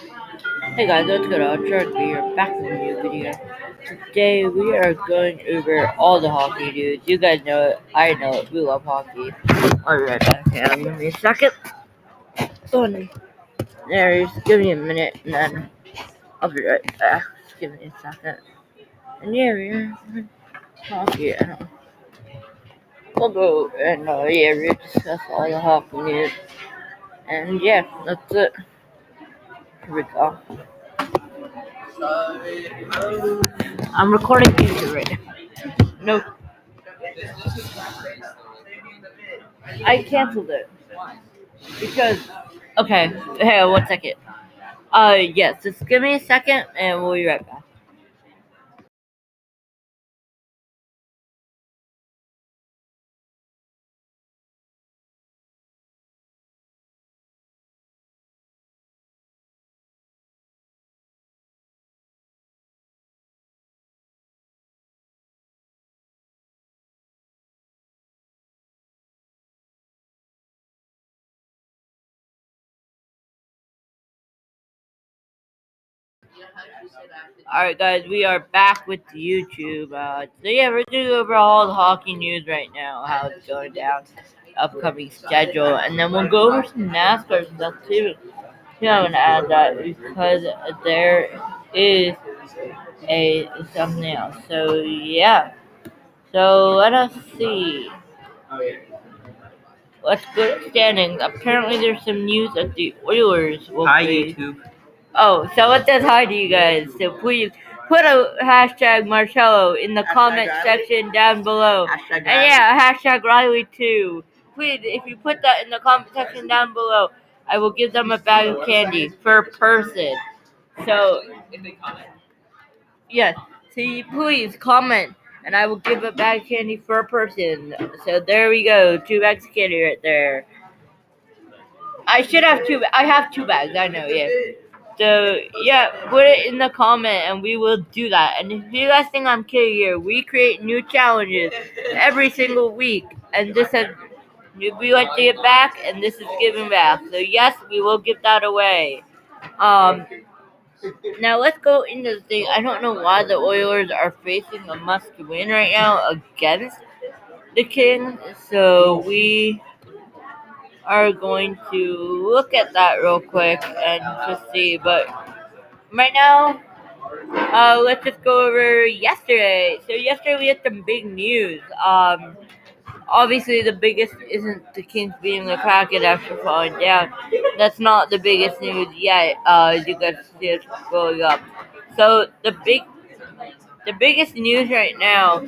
Hey guys, what's good? Sharik, we are back with a new video. Today we are going over all the hockey news. You guys know it, I know it, we love hockey. I'll be right back. Give me a second. There, just give me a minute and then I'll be right back. Just give me a second. And yeah, we're hockey. We'll go and we'll discuss all the hockey news. And yeah, that's it. Here we go. I'm recording YouTube right now. Nope. I canceled it because. Okay, hey, 1 second. Yes, just give me a second and we'll be right back. Alright, guys, we are back with YouTube. So yeah, we're going over all the hockey news right now, how it's going down, upcoming schedule, and then we'll go over some NASCAR stuff too. Yeah, I'm gonna add that because there is a something else. So yeah. So let us see. Let's go to standings. Apparently, there's some news that the Oilers will Hi, play. YouTube. Oh, so it says hi to you guys. So please put a hashtag Marcello in the comment section down below. Hashtag And yeah, hashtag Riley too. Please, if you put that in the comment section down below, I will give them a bag of candy per person. So, yes, so please comment, and I will give a bag of candy per person. So there we go, 2 bags of candy right there. I should have two. I have 2 bags. I know. Yeah. So yeah, put it in the comment, and we will do that. And if you guys think I'm kidding here, we create new challenges every single week, and this has we like to give back, and this is giving back. So yes, we will give that away. Um. Now let's go into the thing. I don't know why the Oilers are facing a must-win right now against the Kings. So we are going to look at that real quick and just see. But right now, let's just go over yesterday. So yesterday we had some big news. Obviously the biggest isn't the Kings beating the Kraken after falling down. That's not the biggest news yet. You guys see it going up. So the biggest news right now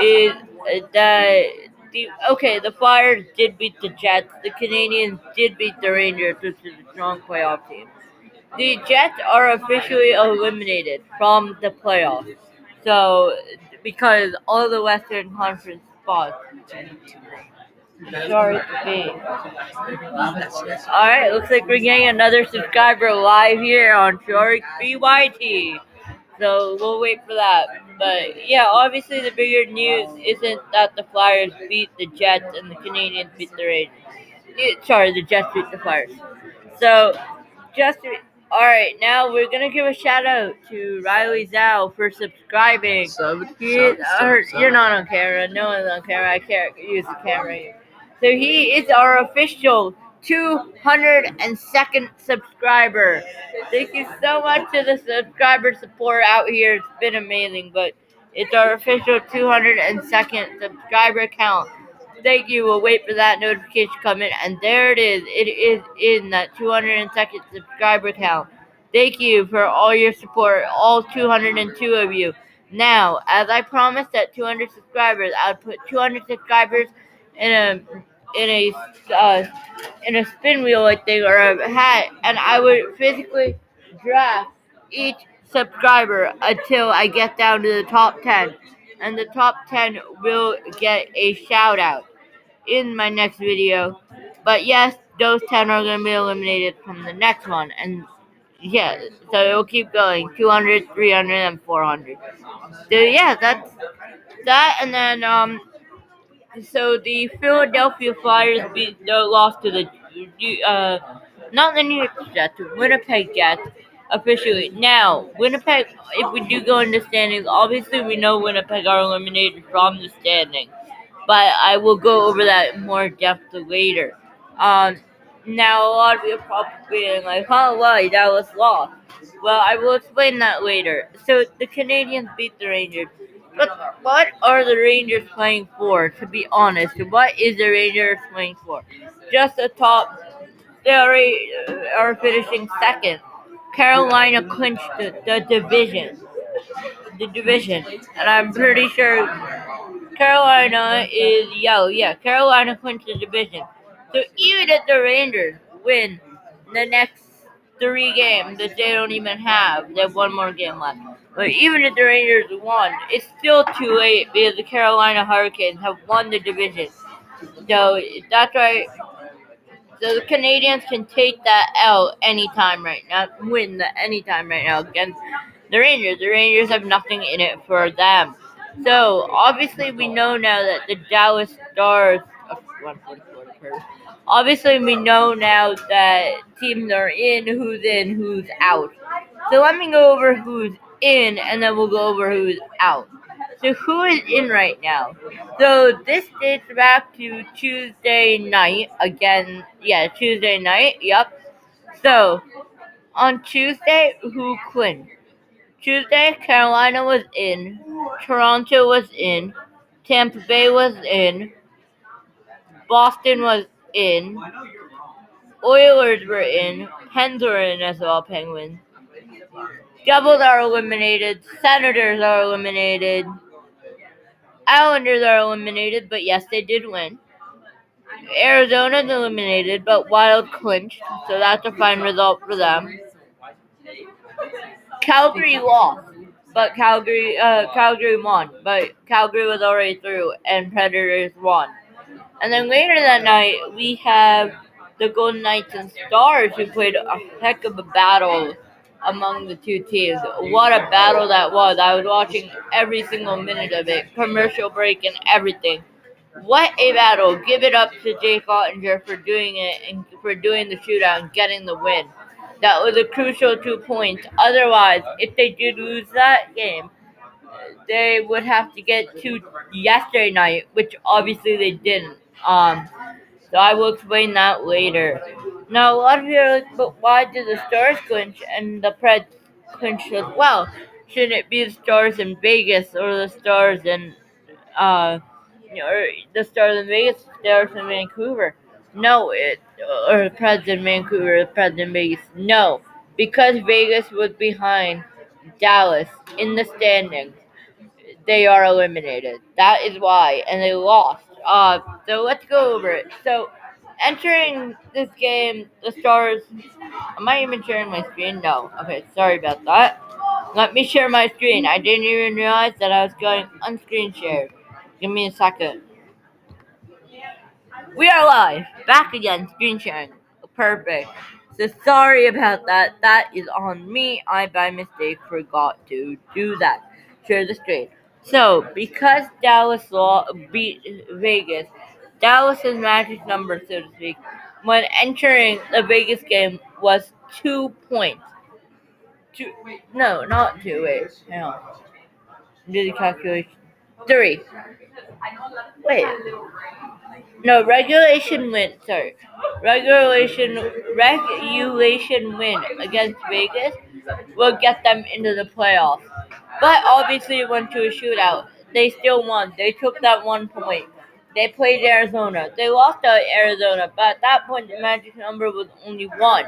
is that the Flyers did beat the Jets. The Canadians did beat the Rangers, which is a strong playoff team. The Jets are officially eliminated from the playoffs. So because all the Western Conference spots. Sorry, Alright, looks like we're getting another subscriber live here on Sharik BYT. So we'll wait for that. But yeah, obviously the bigger news isn't that the Flyers beat the Jets and the Canadians beat the Rangers. The Jets beat the Flyers. So just alright, now we're gonna give a shout out to Riley Zhao for subscribing. You're not on camera. No one's on camera. I can't use the camera here. So he is our official 202nd subscriber. Thank you so much to the subscriber support out here. It's been amazing, but it's our official 202nd subscriber count. Thank you. We'll wait for that notification to come in. And there it is. It is in that 202nd subscriber count. Thank you for all your support, all 202 of you. Now, as I promised at 200 subscribers, I would put 200 subscribers in a in a uh, in a spin wheel like thing or a hat, and I would physically draft each subscriber until I get down to the top 10, and the top 10 will get a shout out in my next video. But yes, those 10 are going to be eliminated from the next one, and yeah, so it will keep going 200, 300, and 400. So yeah, that's that, and then so the Philadelphia Flyers lost to the not the New York Jets, the Winnipeg Jets. officially. Now, Winnipeg, if we do go into standings, obviously we know Winnipeg are eliminated from the standings, but I will go over that in more depth later. Um, Now, a lot of you are probably being like, huh, why? Dallas lost. Well, I will explain that later. So, the Canadians beat the Rangers. But what are the Rangers playing for, to be honest? What is the Rangers playing for? Just the top. They already are finishing second. Carolina clinched the division. The division. And I'm pretty sure Carolina is yellow. Yeah, Carolina clinched the division. So even if the Rangers win the next 3 games that they don't even have, they have one more game left. But even if the Rangers won, it's still too late because the Carolina Hurricanes have won the division. So that's why. So the Canadians can take that L anytime right now, win the anytime right now against the Rangers. The Rangers have nothing in it for them. So obviously we know now that the Dallas Stars. 144 per. Obviously we know now that teams are in, who's out. So let me go over who's in, and then we'll go over who's out. So who is in right now? So this dates back to Tuesday night again. Yeah, Tuesday night. Yep. So on Tuesday, who clinched? Tuesday, Carolina was in, Toronto was in, Tampa Bay was in, Boston was in, Oilers were in, Pens were in as well, Penguins. Devils are eliminated, Senators are eliminated, Islanders are eliminated, but yes, they did win. Arizona's eliminated, but Wild clinched, so that's a fine result for them. Calgary lost, but Calgary won, but Calgary was already through, and Predators won. And then later that night, we have the Golden Knights and Stars, who played a heck of a battle among the two teams. What a battle that was! I was watching every single minute of it, commercial break and everything. What a battle! Give it up to Jake Ottinger for doing it and for doing the shootout and getting the win. That was a crucial 2 points. Otherwise, if they did lose that game, they would have to get to yesterday night, which obviously they didn't. So I will explain that later. Now, a lot of you are like, but why did the Stars clinch and the Preds clinch as well? Shouldn't it be the Stars in Vegas or the Stars in or the Stars in Vegas, Stars in Vancouver? No, or the Preds in Vancouver, the Preds in Vegas. No, because Vegas was behind Dallas in the standings, they are eliminated. That is why, and they lost. So let's go over it. So, entering this game, the Stars. Am I even sharing my screen? No. Okay, sorry about that. Let me share my screen. I didn't even realize that I was going on screen share. Give me a second. We are live. Back again, screen sharing. Perfect. So sorry about that. That is on me. I by mistake forgot to do that. Share the screen. So because Dallas beat Vegas, Dallas's magic number, so to speak, when entering the Vegas game was 2 points. Two, no, not two. Wait, hang on. Do the calculation. Three. Wait. No, regulation win. Sorry, regulation win against Vegas will get them into the playoffs. But obviously, it went to a shootout. They still won. They took that 1 point. They played Arizona. They lost to Arizona, but at that point, the magic number was only one.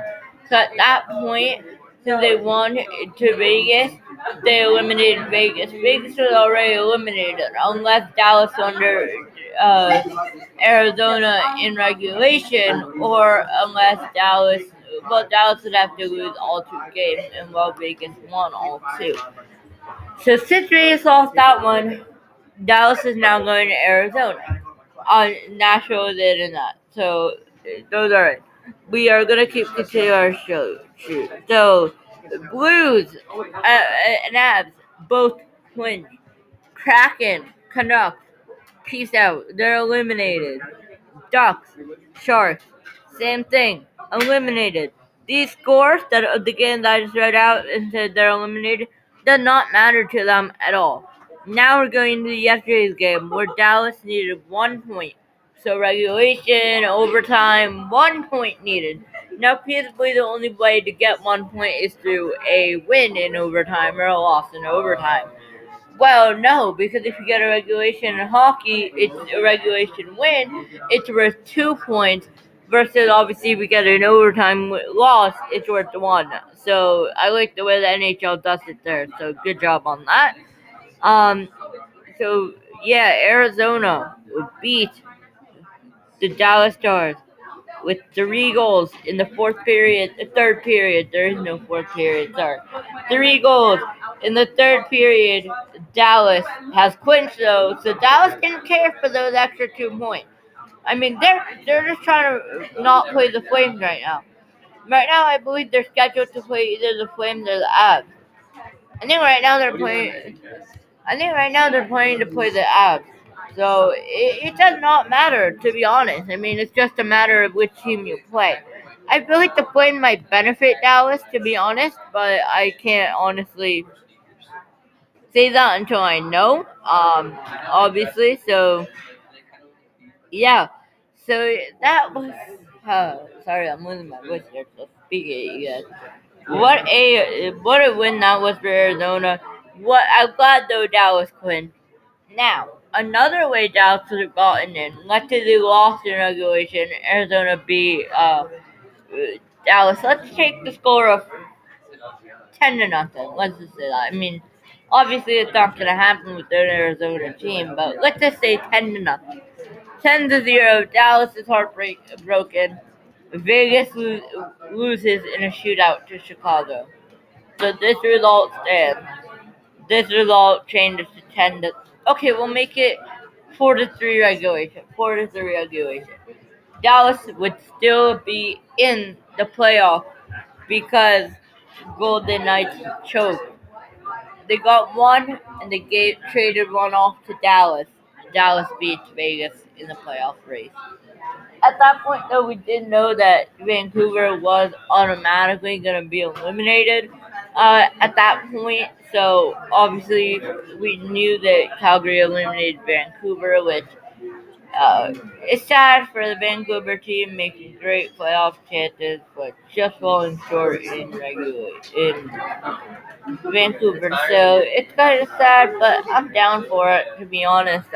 So at that point, since they won to Vegas, they eliminated Vegas. Vegas was already eliminated unless Dallas under uh, Arizona in regulation, or unless Dallas. Well, Dallas would have to lose all 2 games, and well, Vegas won all 2. So since Vegas lost that one, Dallas is now going to Arizona. Nashville is in that. So those are it. We are gonna continue our show. So Blues and Abs both win. Kraken, Canucks, peace out. They're eliminated. Ducks, Sharks, same thing. Eliminated. these scores that of the game that I just read out and said they're eliminated does not matter to them at all. Now we're going to yesterday's game where Dallas needed 1 point. So regulation, overtime, 1 point needed. Now basically the only way to get 1 point is through a win in overtime or a loss in overtime. Well, no, because if you get a regulation in hockey, it's a regulation win. It's worth 2 points. Versus, obviously, if we get an overtime loss, it's worth one. So I like the way the NHL does it there. So good job on that. Um. So yeah, Arizona beat the Dallas Stars with 3 goals in the third period. There is no fourth period, sorry. 3 goals in the third period. Dallas has clinched though, so Dallas didn't care for those extra 2 points. I mean, they're just trying to not play the Flames right now. Right now, I believe they're scheduled to play either the Flames or the Avs. I think right now they're playing. I think right now they're planning to play the Avs. So it does not matter, to be honest. I mean, it's just a matter of which team you play. I feel like the play might benefit Dallas, to be honest, but I can't honestly say that until I know. Obviously. So yeah. So that was. Sorry, I'm losing my voice here. So speak it, you guys. What a win that was for Arizona. What I'm glad though Dallas win. Now, another way Dallas could have gotten in, let's say they lost in regulation, Arizona beat Dallas. Let's take the score of 10-0. Let's just say that. I mean, obviously it's not going to happen with their Arizona team, but let's just say 10-0. 10-0. Dallas is heartbroken. Vegas loses in a shootout to Chicago. So this result stands. This result changes to 10 to. Okay, we'll make it 4-3 regulation. 4-3 regulation. Dallas would still be in the playoff because Golden Knights choked. They got one and they traded one off to Dallas. Dallas beats Vegas in the playoff race. At that point, though, we did know that Vancouver was automatically going to be eliminated at that point. So, obviously, we knew that Calgary eliminated Vancouver, which is sad for the Vancouver team, making great playoff chances, but just falling short in Vancouver. So, it's kind of sad, but I'm down for it, to be honest.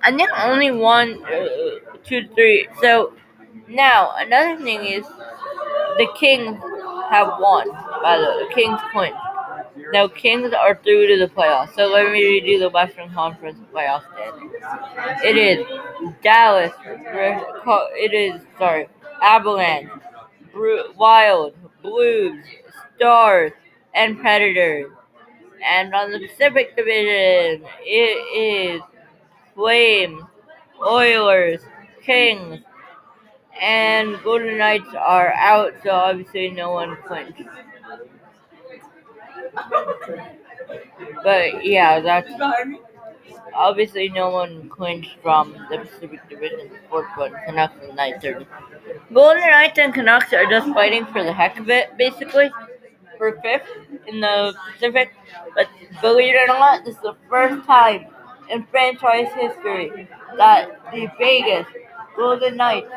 I think only one, 2, 3. So, now, another thing is the Kings have won. By the way, the Kings clinched. Now, Kings are through to the playoffs. So let me redo the Western Conference playoff standings. It is Dallas. Avalanche, Wild, Blues, Stars, and Predators. And on the Pacific Division, it is Flames, Oilers, Kings, and Golden Knights are out, so obviously no one clinched. But yeah, that's obviously no one clinched from the Pacific Division. Fourth one, Canucks and Knights are. Golden Knights and Canucks are just fighting for the heck of it, basically, for fifth in the Pacific. But believe it or not, this is the first time in franchise history that the Vegas Golden Knights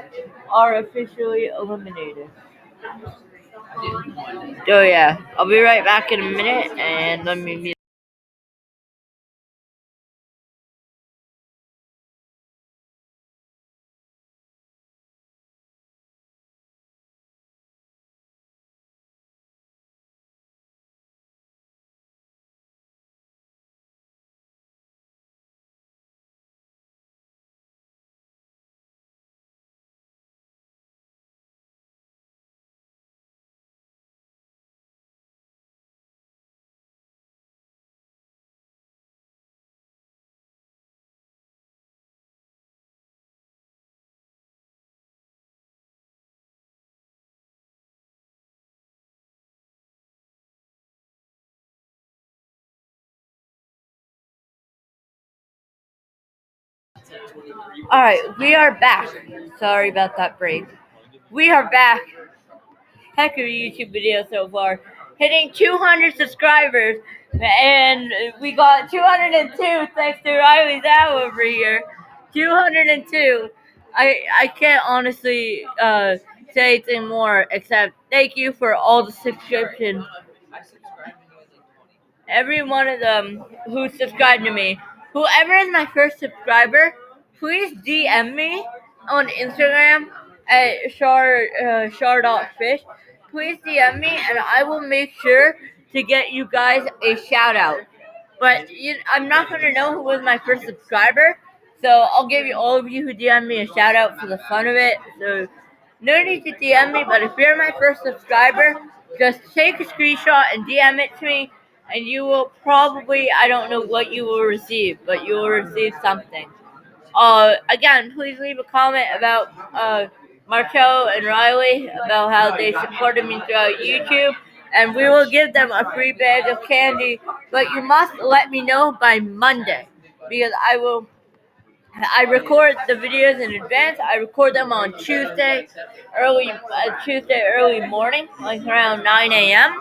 are officially eliminated. So yeah, I'll be right back in a minute, and let me. All right, we are back. Sorry about that break. We are back, heck of a YouTube video so far, hitting 200 subscribers, and we got 202 thanks to Riley's Owl over here. 202. I can't honestly say anything more except thank you for all the subscriptions. Every one of them who subscribed to me. Whoever is my first subscriber, please DM me on Instagram at shar.fish. Please DM me and I will make sure to get you guys a shout out. But I'm not going to know who was my first subscriber, so I'll give you all of you who DM me a shout out for the fun of it. So no need to DM me, but if you're my first subscriber, just take a screenshot and DM it to me, and you will probably, I don't know what you will receive, but you will receive something. Again, please leave a comment about Marcello and Riley about how they supported me throughout YouTube, and we will give them a free bag of candy. But you must let me know by Monday, because I record the videos in advance. I record them on Tuesday early morning, like around 9 a.m.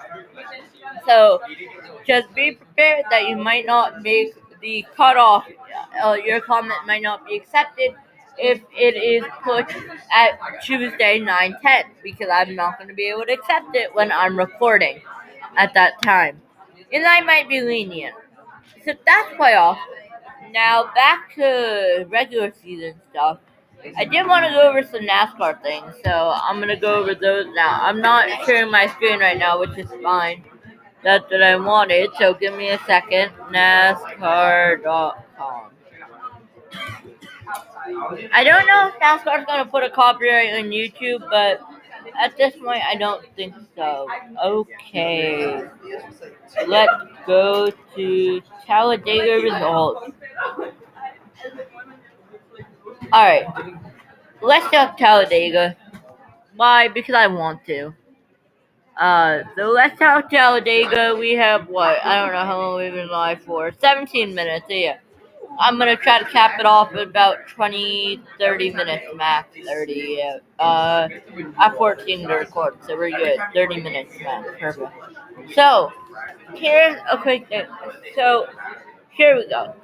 So just be prepared that you might not make the cutoff. Your comment might not be accepted if it is put at Tuesday 9:10, because I'm not going to be able to accept it when I'm recording at that time. And I might be lenient. So that's playoff. Now back to regular season stuff. I did want to go over some NASCAR things, so I'm gonna go over those now. I'm not sharing my screen right now, which is fine. That's what I wanted, so give me a second. NASCAR.com. I don't know if NASCAR's gonna put a copyright on YouTube, but at this point, I don't think so. Okay, let's go to Talladega results. Alright, let's talk Talladega. Why? Because I want to. So let's talk Talladega. We have what? I don't know how long we've been live for. 17 minutes, so yeah. I'm gonna try to cap it off at about 20, 30 minutes max. 30, yeah. I have 14 to record, so we're good. 30 minutes max. Perfect. So, here's a quick thing. So, here we go.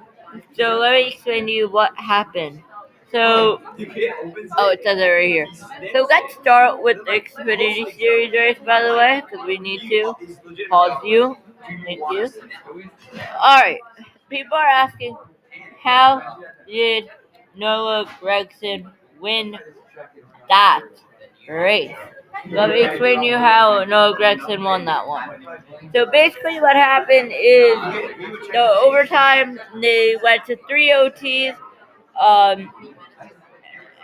So, let me explain to you what happened. So, it says it right here. So let's start with the Xfinity Series race, by the way, because we need to. Pause you. Thank you. Alright. People are asking, how did Noah Gregson win that race? Let me explain to you how Noah Gregson won that one. So basically what happened is the overtime, they went to 3 OTs.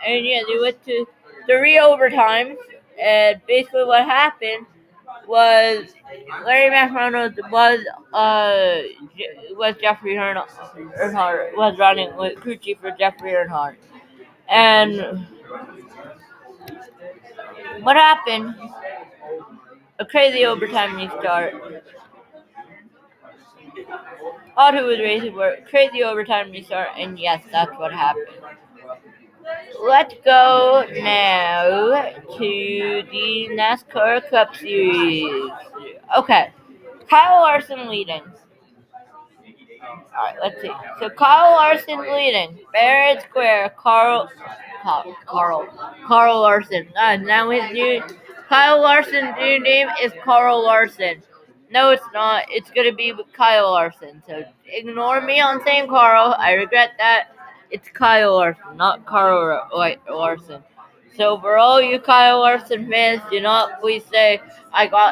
And yeah, they went to 3 overtimes, and basically what happened was Larry McReynolds was Jeffrey Earnhardt was running with crew chief for Jeffrey Earnhardt, and what happened? A crazy overtime restart. Auto was racing for crazy overtime restart, and yes, that's what happened. Let's go now to the NASCAR Cup Series. Okay, Kyle Larson leading. Alright, let's see. So Kyle Larson leading. Barrett Square, Carl Larson. Now his new Kyle Larson's new name is Carl Larson. No, it's not. It's gonna be with Kyle Larson. So ignore me on saying Carl. I regret that. It's Kyle Larson, not Carl Larson. So for all you Kyle Larson fans, do not please say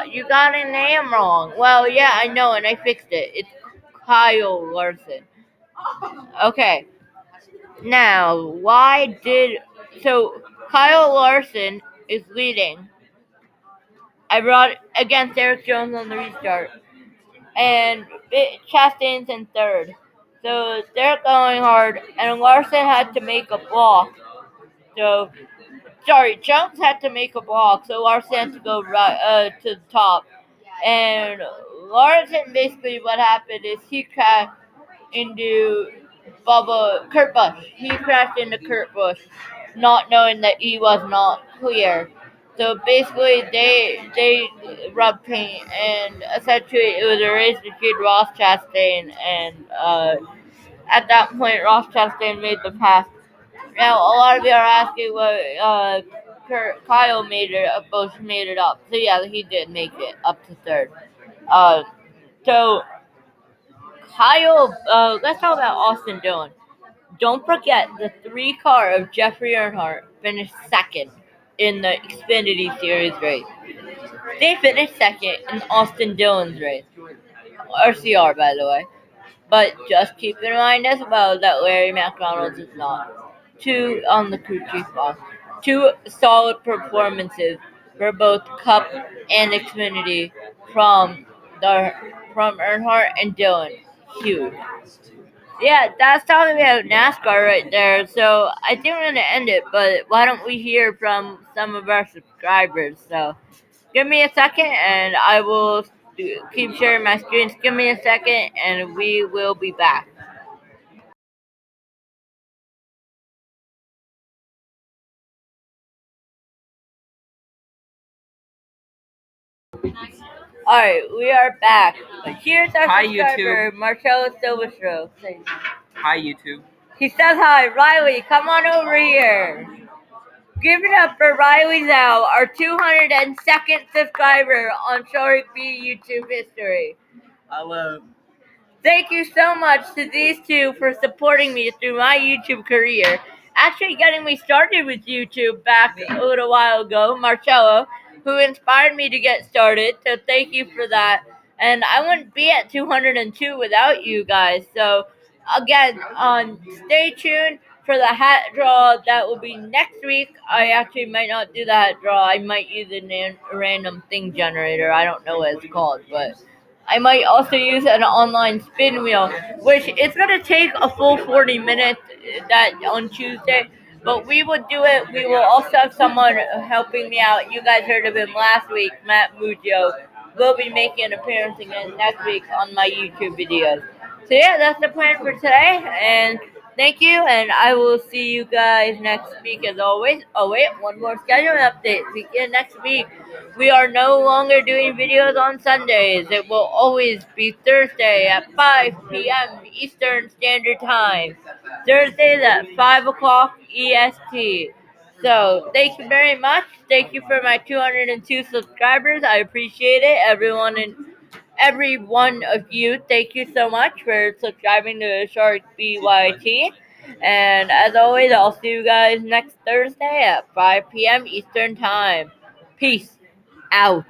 you got a name wrong. Well, yeah, I know, and I fixed it. It's Kyle Larson. Okay. Now, Kyle Larson is leading. I brought against Eric Jones on the restart. And Chastain's in third. So they're going hard, and Larson had to make a block. Jones had to make a block, so Larson had to go to the top. And Larson, basically what happened is he crashed into Kurt Busch. He crashed into Kurt Busch, not knowing that he was not clear. So basically, they rubbed paint, and essentially it was a race between Ross Chastain and at that point Ross Chastain made the pass. Now a lot of you are asking what Kyle made it, both made it up. So yeah, he did make it up to third. Uh, so Kyle, let's talk about Austin Dillon. Don't forget the three car of Jeffrey Earnhardt finished second in the Xfinity Series race. They finished second in Austin Dillon's race. RCR, by the way. But just keep in mind as well that Larry McDonald's is not. Two on the crew chief box. Two solid performances for both Cup and Xfinity from the from Earnhardt and Dillon. Huge. Yeah, that's talking about NASCAR right there. So I think we're gonna end it, but why don't we hear from some of our subscribers? So give me a second, and I will keep sharing my screens. Give me a second, and we will be back. All right, we are back. Here's our Hi, subscriber, YouTube. Marcelo Silverstro. Hi, YouTube. He says hi, Riley. Come on over here. Give it up for Riley Zhao, our 202nd subscriber on Sharik B YouTube history. Hello. Thank you so much to these two for supporting me through my YouTube career. Actually, getting me started with YouTube back a little while ago, Marcello, who inspired me to get started. So thank you for that. And I wouldn't be at 202 without you guys. So again, stay tuned for the hat draw that will be next week. I actually might not do the hat draw. I might use a random thing generator. I don't know what it's called, but I might also use an online spin wheel, which it's gonna take a full 40 minutes that on Tuesday. But we will do it. We will also have someone helping me out. You guys heard of him last week, Matt Muggio. Will be making an appearance again next week on my YouTube videos. So yeah, that's the plan for today. And thank you, and I will see you guys next week as always. Oh wait, one more schedule update. Begin next week. We are no longer doing videos on Sundays. It will always be Thursday at 5 p.m. Eastern Standard Time. Thursdays at 5 o'clock EST. So, thank you very much. Thank you for my 202 subscribers. I appreciate it. Every one of you, thank you so much for subscribing to Shark BYT. And as always, I'll see you guys next Thursday at 5 p.m. Eastern Time. Peace out.